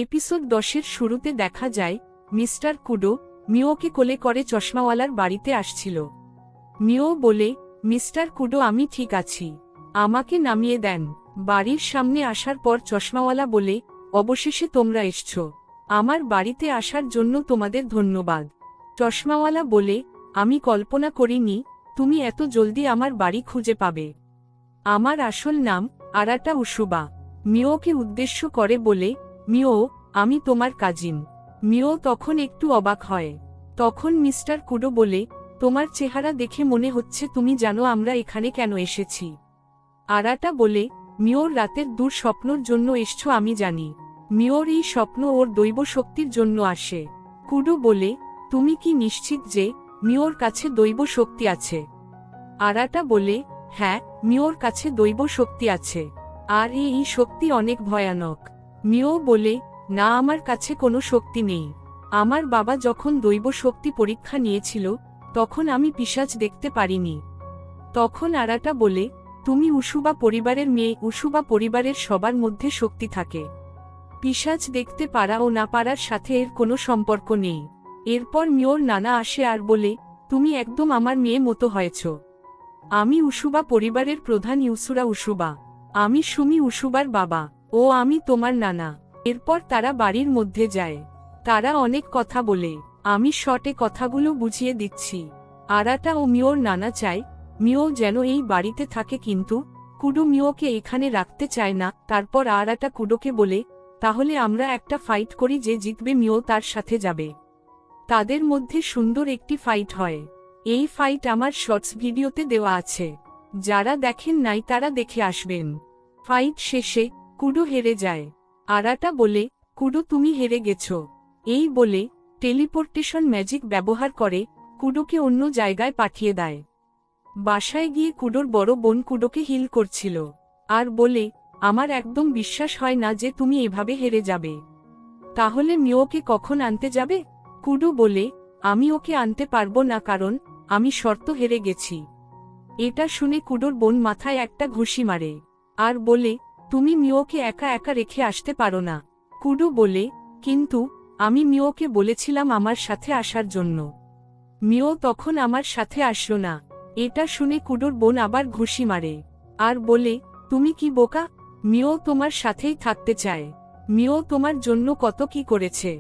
Episode 10-এর শুরুতে দেখা যায় মিস্টার কুডো মিওকে কোলে করে চশমাওয়ালার বাড়িতে আসছিল। মিও বলে, মিস্টার কুডো আমি ঠিক আছি, আমাকে নামিয়ে দেন। বাড়ির সামনে আসার পর চশমাওয়ালা বলে, অবশেষে তোমরা এসছ, আমার বাড়িতে আসার জন্য তোমাদের ধন্যবাদ। চশমাওয়ালা বলে, আমি কল্পনা করিনি তুমি এত জলদি আমার বাড়ি খুঁজে পাবে। আমার আসল নাম আরাটা উসুবা। মিওকে উদ্দেশ্য করে বলে, মিও আমি তোমার কাজিন। মিও তখন একটু অবাক হয়। তখন মিস্টার কুডো বলে, তোমার চেহারা দেখে মনে হচ্ছে তুমি জানো আমরা এখানে কেন এসেছি। আরাটা বলে, মিওর রাতের দূর স্বপ্নর জন্য এসছো আমি জানি। মিওর এই স্বপ্ন ওর দৈব শক্তির জন্য আসে। কুডো বলে, তুমি কি নিশ্চিত যে মিওর কাছে দৈব শক্তি আছে? আরাটা বলে, হ্যাঁ মিওর কাছে দৈব শক্তি আছে, আর এই শক্তি অনেক ভয়ানক। মিও বলে, না আমার কাছে কোনো শক্তি নেই। আমার বাবা যখন দৈব শক্তি পরীক্ষা নিয়েছিল তখন আমি পিশাচ দেখতে পারিনি। তখন আরাটা বলে, তুমি উসুবা পরিবারের মেয়ে, উসুবা পরিবারের সবার মধ্যে শক্তি থাকে, পিশাচ দেখতে পারা ও না পারার সাথে এর কোনো সম্পর্ক নেই। এরপর মিওর নানা আসে আর বলে, তুমি একদম আমার মেয়ে মতো হয়েছ। আমি উসুবা পরিবারের প্রধান ইউসুরা উসুবা, আমি সুমি উসুবার বাবা, ও আমি তোমার নানা। এরপর তারা বাড়ির মধ্যে যায়। তারা অনেক কথা বলে, আমি শর্টে কথাগুলো বুঝিয়ে দিচ্ছি। আরাটা ও মিওর নানা চায় মিও যেন এই বাড়িতে থাকে, কিন্তু কুডো মিওকে এখানে রাখতে চায় না। তারপর আরাটা কুডোকে বলে, তাহলে আমরা একটা ফাইট করি, যে জিতবে মিও তার সাথে যাবে। তাদের মধ্যে সুন্দর একটি ফাইট হয়। এই ফাইট আমার শর্টস ভিডিওতে দেওয়া আছে, যারা দেখেন নাই তারা দেখে আসবেন। ফাইট শেষে কুডো হেরে যায়। আরাটা বলে, কুডো তুমি হেরে গেছো। এই বলে টেলিপোর্টেশন ম্যাজিক ব্যবহার করে কুডোকে অন্য জায়গায় পাঠিয়ে দেয়। বাসায় গিয়ে কুডোর বড় বোন কুডোকে হিল করছিল আর বলে, আমার একদম বিশ্বাস হয় না যে তুমি এভাবে হেরে যাবে। তাহলে মিওকে কখন আনতে যাবে? কুডো বলে, আমি ওকে আনতে পারবো না, কারণ আমি শর্ত হেরে গেছি। এটা শুনে কুডোর বোন মাথায় একটা ঘুষি মারে আর বলে, তুমি মিওকে একা একা রেখে আসতে পারো না। কুডো বলে, কিন্তু আমি মিওকে বলেছিলাম আমার সাথে আসার জন্য, মিও তখন আমার সাথে আসলো না। এটা শুনে কুডোর বোন আবার ঘুষি মারে আর বলে, তুমি কি বোকা? মিও তোমার সাথেই থাকতে চায়। মিও তোমার জন্য কত কি করেছে,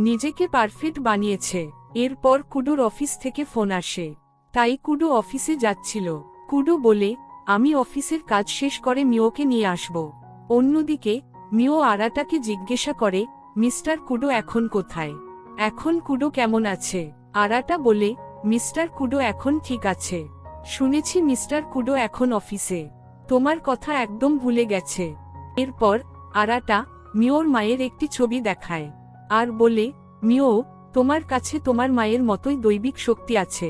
নিজেকে পারফেক্ট বানিয়েছে। এরপর কুডোর অফিস থেকে ফোন আসে, তাই কুডো অফিসে যাচ্ছিল। কুডো বলে, আমি অফিসের কাজ শেষ করে মিওকে নিয়ে আসব। অন্যদিকে মিও আরাটাকে জিজ্ঞাসা করে, মিস্টার কুডো এখন কোথায়? এখন কুডো কেমন আছে? আরাটা বলে, মিস্টার কুডো এখন ঠিক আছে। শুনেছি মিস্টার কুডো এখন অফিসে, তোমার কথা একদম ভুলে গেছে। এরপর আরাটা মিওর মায়ের একটি ছবি দেখায় আর বলে, মিও তোমার কাছে তোমার মায়ের মতোই দৈবিক শক্তি আছে।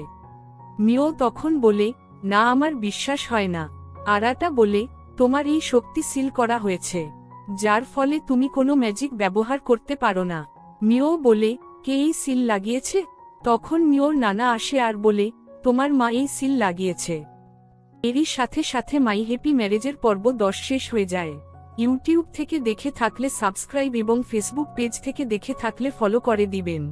মিও তখন বলে, না আমার বিশ্বাস হয় না। আরাটা বলে, তোমার এই শক্তি সিল করা হয়েছে, যার ফলে তুমি কোনো ম্যাজিক ব্যবহার করতে পারো না। মিও বলে, কে এই সিল লাগিয়েছে? তখন মিওর নানা আসে আর বলে, তোমার মা এই সিল লাগিয়েছে। এরই সাথে সাথে মাই হ্যাপি ম্যারেজের পর্ব 10 শেষ হয়ে যায়। ইউটিউব থেকে দেখে থাকলে সাবস্ক্রাইব এবং ফেসবুক পেজ থেকে দেখে থাকলে ফলো করে দিবেন।